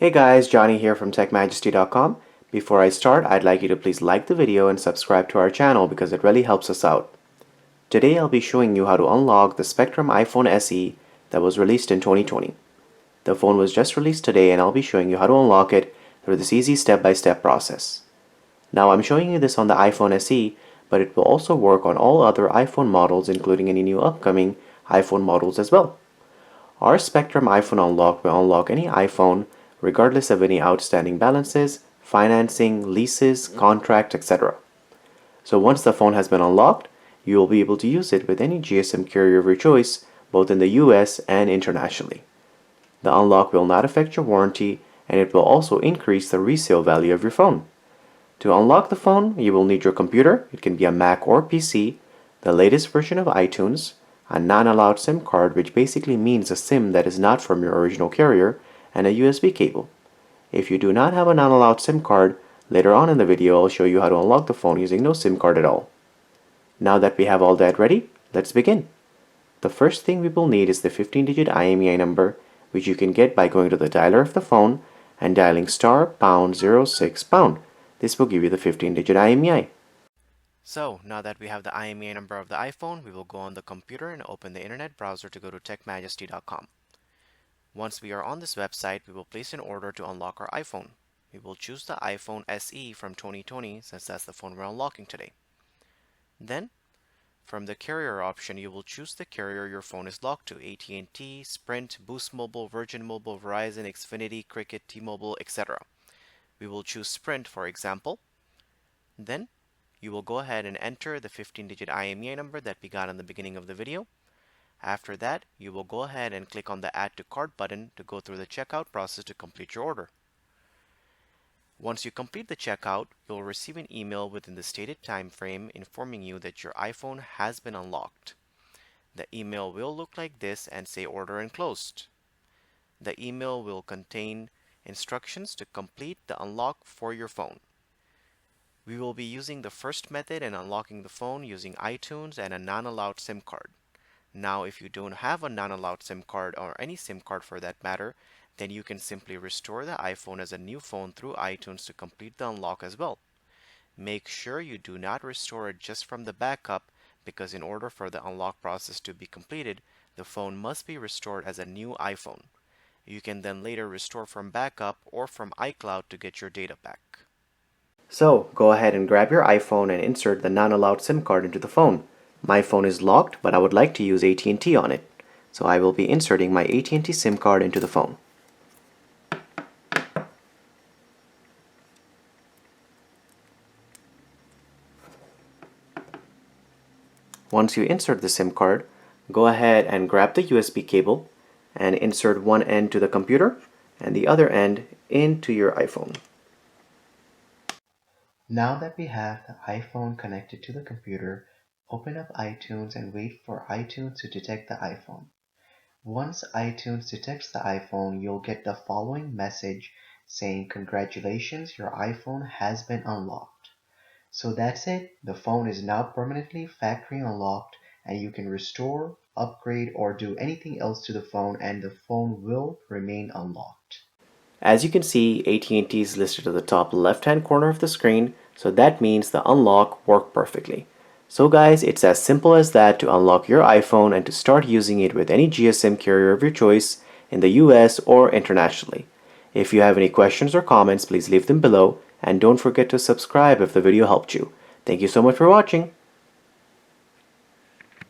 Hey guys, Johnny here from TechMajesty.com. Before I start, I'd like you to please like the video and subscribe to our channel because it really helps us out. Today I'll be showing you how to unlock the Spectrum iPhone SE that was released in 2020. The phone was just released today and I'll be showing you how to unlock it through this easy step-by-step process. Now I'm showing you this on the iPhone SE, but it will also work on all other iPhone models including any new upcoming iPhone models as well. Our Spectrum iPhone Unlock will unlock any iPhone regardless of any outstanding balances, financing, leases, contracts, etc. So once the phone has been unlocked, you will be able to use it with any GSM carrier of your choice, both in the US and internationally. The unlock will not affect your warranty and it will also increase the resale value of your phone. To unlock the phone, you will need your computer, it can be a Mac or PC, the latest version of iTunes, a non-allowed SIM card, which basically means a SIM that is not from your original carrier, and a USB cable. If you do not have a non-allowed SIM card, later on in the video I'll show you how to unlock the phone using no SIM card at all. Now that we have all that ready, let's begin. The first thing we will need is the 15-digit IMEI number, which you can get by going to the dialer of the phone and dialing *#06#. This will give you the 15-digit IMEI. So, now that we have the IMEI number of the iPhone, we will go on the computer and open the internet browser to go to TechMajesty.com. Once we are on this website, we will place an order to unlock our iPhone. We will choose the iPhone SE from 2020 since that's the phone we're unlocking today. Then, from the carrier option, you will choose the carrier your phone is locked to: AT&T, Sprint, Boost Mobile, Virgin Mobile, Verizon, Xfinity, Cricket, T-Mobile, etc. We will choose Sprint for example. Then, you will go ahead and enter the 15-digit IMEI number that we got in the beginning of the video. After that, you will go ahead and click on the Add to Cart button to go through the checkout process to complete your order. Once you complete the checkout, you'll receive an email within the stated time frame informing you that your iPhone has been unlocked. The email will look like this and say Order Enclosed. The email will contain instructions to complete the unlock for your phone. We will be using the first method in unlocking the phone using iTunes and a non-allowed SIM card. Now, if you don't have a non-allowed SIM card or any SIM card for that matter, then you can simply restore the iPhone as a new phone through iTunes to complete the unlock as well. Make sure you do not restore it just from the backup, because in order for the unlock process to be completed, the phone must be restored as a new iPhone. You can then later restore from backup or from iCloud to get your data back. So, go ahead and grab your iPhone and insert the non-allowed SIM card into the phone. My phone is locked, but I would like to use AT&T on it. So I will be inserting my AT&T SIM card into the phone. Once you insert the SIM card, go ahead and grab the USB cable and insert one end to the computer and the other end into your iPhone. Now that we have the iPhone connected to the computer, open up iTunes and wait for iTunes to detect the iPhone. Once iTunes detects the iPhone, you'll get the following message saying, "Congratulations, your iPhone has been unlocked." So that's it. The phone is now permanently factory unlocked and you can restore, upgrade, or do anything else to the phone and the phone will remain unlocked. As you can see, AT&T is listed at the top left-hand corner of the screen, so that means the unlock worked perfectly. So guys, it's as simple as that to unlock your iPhone and to start using it with any GSM carrier of your choice in the US or internationally. If you have any questions or comments, please leave them below and don't forget to subscribe if the video helped you. Thank you so much for watching.